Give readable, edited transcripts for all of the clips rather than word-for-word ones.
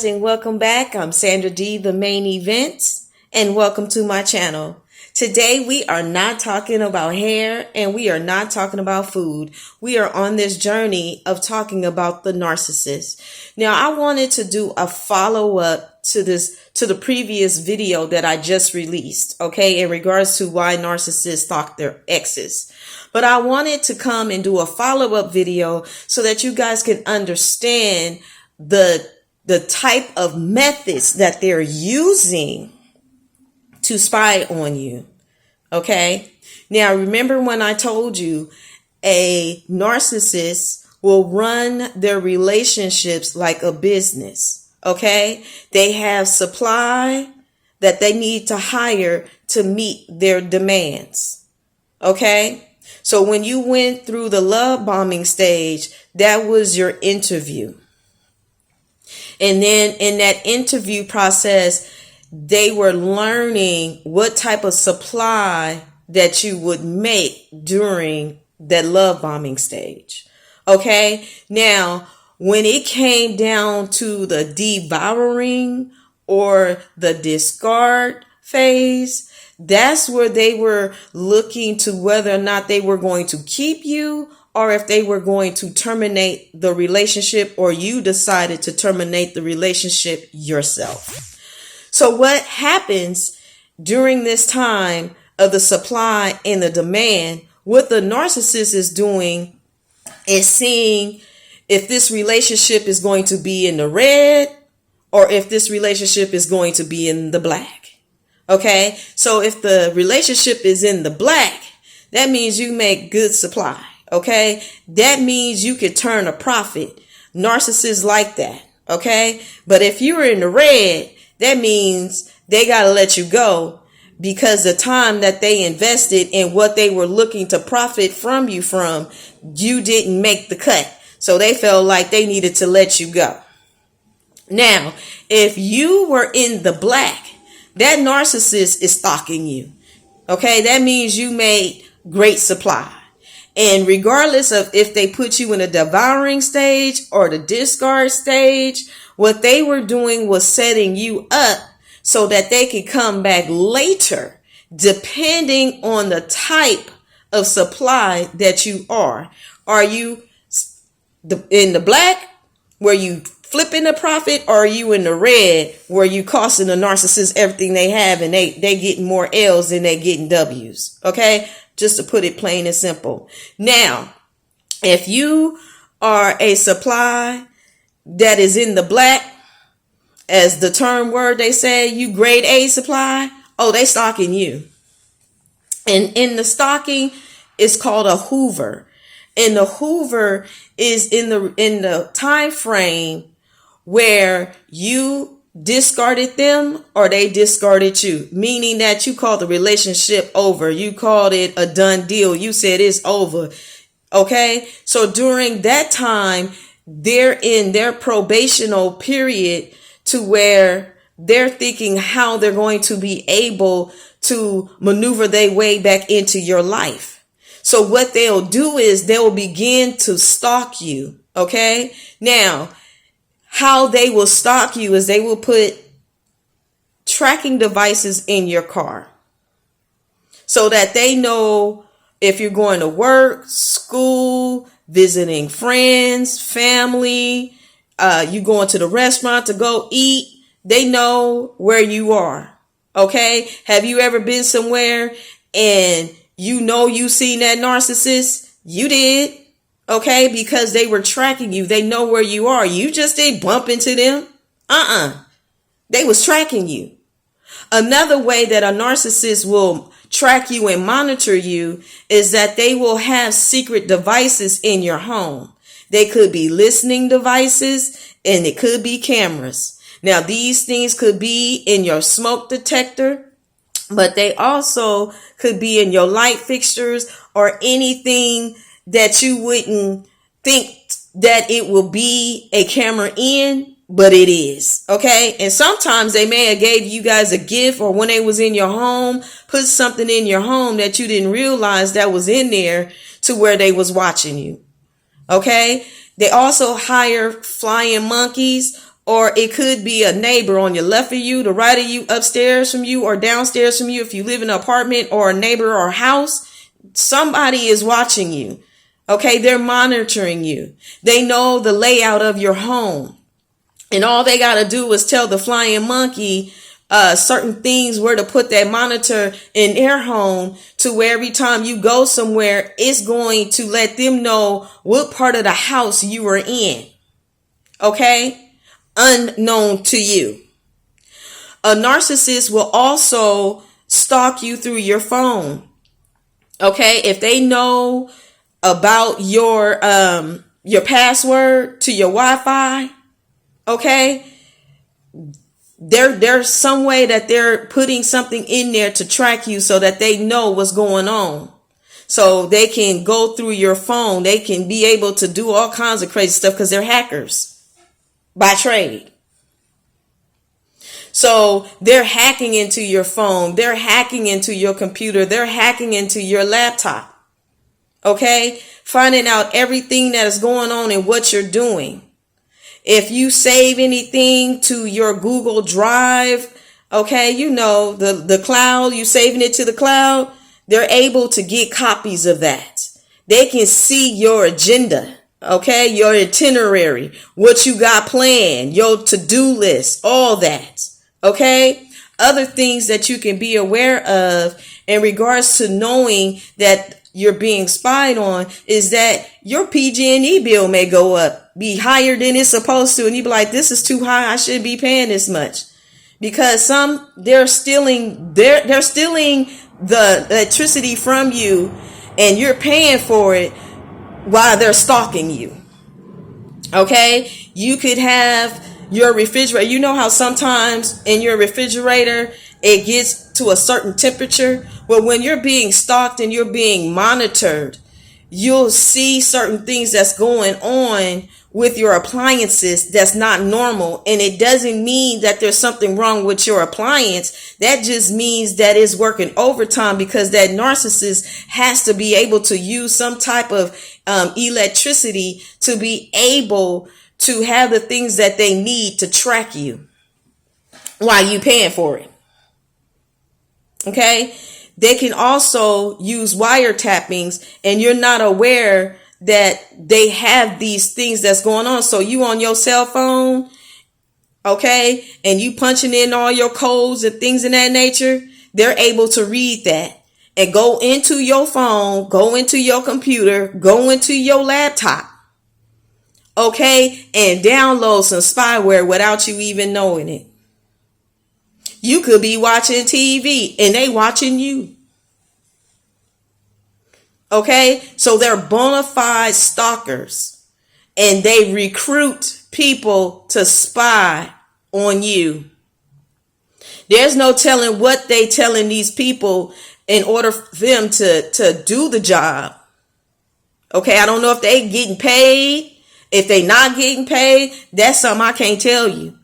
And welcome back. I'm Sandra D, the main event, and welcome to my channel. Today we are not talking about hair and we are not talking about food. We are on this journey of talking about the narcissist. Now, I wanted to do a follow-up to the previous video that I just released, okay, in regards to why narcissists stalk their exes. But I wanted to come and do a follow-up video so that you guys can understand the type of methods that they're using to spy on you. Okay. Now, remember when I told you a narcissist will run their relationships like a business. Okay. They have supply that they need to hire to meet their demands. Okay. So when you went through the love bombing stage, that was your interview. And then in that interview process, they were learning what type of supply that you would make during that love bombing stage. Okay. Now, when it came down to the devouring or the discard phase, that's where they were looking to whether or not they were going to keep you or if they were going to terminate the relationship, or you decided to terminate the relationship yourself. So what happens during this time of the supply and the demand, what the narcissist is doing is seeing if this relationship is going to be in the red or if this relationship is going to be in the black. Okay. So if the relationship is in the black, that means you make good supply. Okay. That means you could turn a profit. Narcissists like that. Okay. But if you're in the red, that means they got to let you go because the time that they invested in what they were looking to profit from, you didn't make the cut. So they felt like they needed to let you go. Now, if you were in the black, that narcissist is stalking you. Okay. That means you made great supply. And regardless of if they put you in a devouring stage or the discard stage, what they were doing was setting you up so that they could come back later, depending on the type of supply that you are. Are you in the black where you flipping the profit, or are you in the red where you costing the narcissist everything they have and they getting more L's than they getting W's? Okay. Just to put it plain and simple. Now, if you are a supply that is in the black, as the term word they say, you grade A supply, oh, they stalking you. And in the stalking, it's called a hoover. And the hoover is in the time frame where you discarded them or they discarded you, meaning that you called the relationship over. You called it a done deal. You said it's over. Okay. So during that time, they're in their probational period to where they're thinking how they're going to be able to maneuver their way back into your life. So what they'll do is they'll begin to stalk you. Okay. Now, how they will stalk you is they will put tracking devices in your car so that they know if you're going to work, school, visiting friends, family, you going to the restaurant to go eat. They know where you are. Okay. Have you ever been somewhere and you seen that narcissist? You did. Okay, because they were tracking you. They know where you are. You just didn't bump into them. They was tracking you. Another way that a narcissist will track you and monitor you is that they will have secret devices in your home. They could be listening devices and it could be cameras. Now, these things could be in your smoke detector, but they also could be in your light fixtures or anything that you wouldn't think that it will be a camera in, but it is. Okay. And sometimes they may have gave you guys a gift, or when they was in your home, put something in your home that you didn't realize that was in there to where they was watching you. Okay. They also hire flying monkeys or it could be a neighbor on your left of you, the right of you, upstairs from you, or downstairs from you. If you live in an apartment or a neighbor or a house, somebody is watching you. Okay, they're monitoring you. They know the layout of your home. And all they got to do is tell the flying monkey certain things, where to put that monitor in their home, to where every time you go somewhere, it's going to let them know what part of the house you are in. Okay? Unknown to you. A narcissist will also stalk you through your phone. Okay? If they know about your password to your Wi-Fi, okay, there's some way that they're putting something in there to track you so that they know what's going on. So they can go through your phone. They can be able to do all kinds of crazy stuff because they're hackers by trade. So they're hacking into your phone. They're hacking into your computer. They're hacking into your laptop. Okay? Finding out everything that is going on and what you're doing. If you save anything to your Google Drive, okay, you know, the cloud, you saving it to the cloud, they're able to get copies of that. They can see your agenda, okay, your itinerary, what you got planned, your to-do list, all that, okay? Other things that you can be aware of in regards to knowing that you're being spied on is that your PG&E bill may go up, be higher than it's supposed to. And you be like, this is too high. I shouldn't be paying this much. Because they're stealing the electricity from you and you're paying for it while they're stalking you. Okay. You could have your refrigerator. You know how sometimes in your refrigerator, it gets to a certain temperature. Well, when you're being stalked and you're being monitored, you'll see certain things that's going on with your appliances that's not normal. And it doesn't mean that there's something wrong with your appliance. That just means that it's working overtime because that narcissist has to be able to use some type of electricity to be able to have the things that they need to track you while you paying for it. Okay? They can also use wiretappings and you're not aware that they have these things that's going on. So you on your cell phone, okay, and you punching in all your codes and things in that nature, they're able to read that and go into your phone, go into your computer, go into your laptop, okay, and download some spyware without you even knowing it. You could be watching TV and they watching you. Okay, so they're bona fide stalkers and they recruit people to spy on you. There's no telling what they telling these people in order for them to do the job. Okay, I don't know if they getting paid. If they not getting paid, that's something I can't tell you.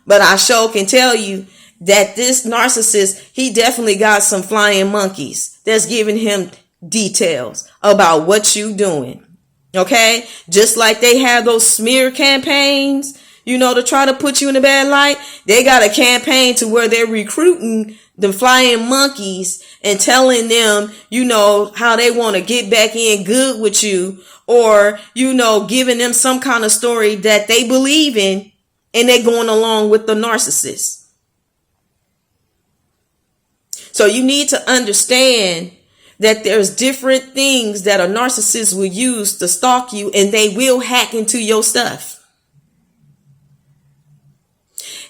But I sure can tell you that this narcissist, he definitely got some flying monkeys that's giving him details about what you doing. Okay? Just like they have those smear campaigns, you know, to try to put you in a bad light. They got a campaign to where they're recruiting the flying monkeys and telling them, you know, how they want to get back in good with you, or, you know, giving them some kind of story that they believe in and they're going along with the narcissist. So you need to understand that there's different things that a narcissist will use to stalk you, and they will hack into your stuff.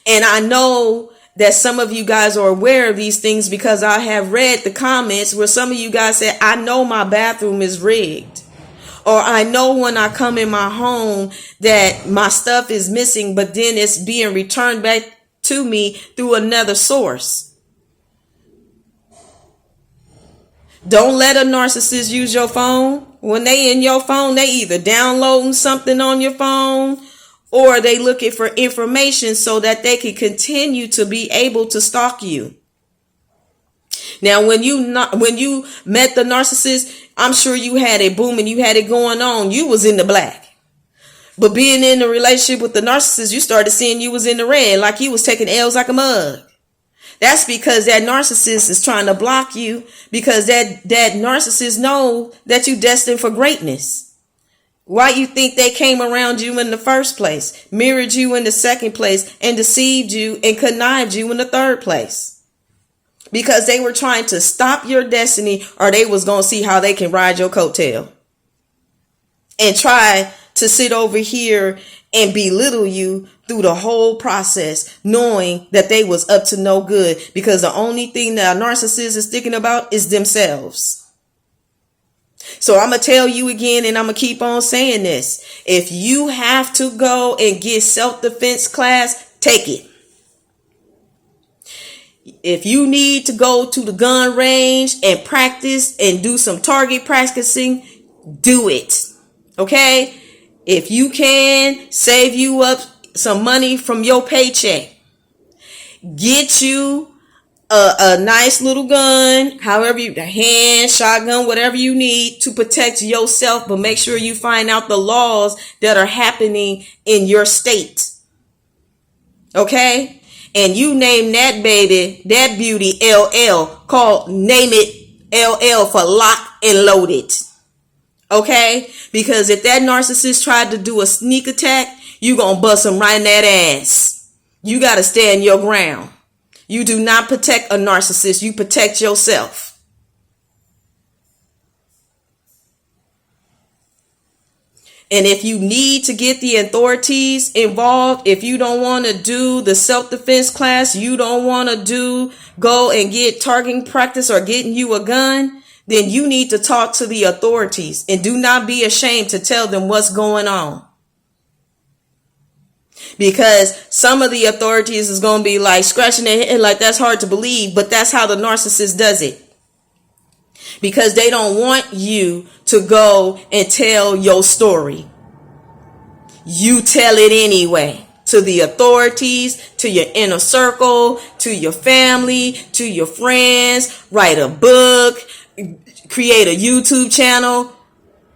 And I know that some of you guys are aware of these things because I have read the comments where some of you guys said, I know my bathroom is rigged. Or I know when I come in my home that my stuff is missing, but then it's being returned back to me through another source. Don't let a narcissist use your phone. When they in your phone, they either downloading something on your phone or they looking for information so that they can continue to be able to stalk you. Now, when you met the narcissist, I'm sure you had it booming. You had it going on. You was in the black. But being in a relationship with the narcissist, you started seeing you was in the red, like you was taking L's like a mug. That's because that narcissist is trying to block you, because that narcissist know that you destined for greatness. Why you think they came around you in the first place, mirrored you in the second place, and deceived you and connived you in the third place? Because they were trying to stop your destiny, or they was going to see how they can ride your coattail and try to sit over here and belittle you through the whole process, knowing that they was up to no good, because the only thing that a narcissist is thinking about is themselves. So I'm going to tell you again, and I'm going to keep on saying this. If you have to go and get self-defense class, take it. If you need to go to the gun range and practice and do some target practicing, do it. Okay? If you can save you up some money from your paycheck, get you a nice little gun, however you, a hand, shotgun, whatever you need to protect yourself, but make sure you find out the laws that are happening in your state. Okay? And you name that baby, that beauty, LL, name it LL for lock and loaded. Okay? Because if that narcissist tried to do a sneak attack, you gonna bust him right in that ass. You gotta stand your ground. You do not protect a narcissist. You protect yourself. And if you need to get the authorities involved, if you don't want to do the self-defense class, you don't want to go and get targeting practice or getting you a gun, then you need to talk to the authorities, and do not be ashamed to tell them what's going on. Because some of the authorities is going to be like scratching their head like that's hard to believe, but that's how the narcissist does it. Because they don't want you to go and tell your story. You tell it anyway. To the authorities, to your inner circle, to your family, to your friends. Write a book. Create a YouTube channel.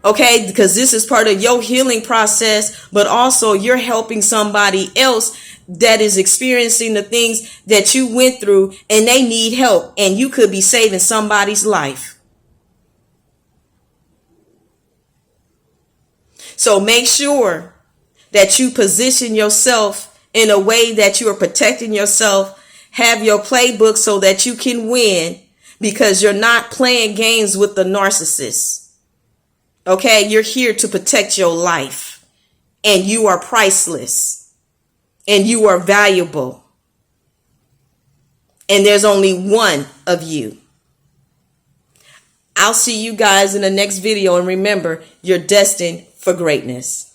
Okay, because this is part of your healing process, but also you're helping somebody else that is experiencing the things that you went through, and they need help, and you could be saving somebody's life. So make sure that you position yourself in a way that you are protecting yourself. Have your playbook so that you can win, because you're not playing games with the narcissist. Okay, you're here to protect your life, and you are priceless, and you are valuable, and there's only one of you. I'll see you guys in the next video, and remember, you're destined for greatness.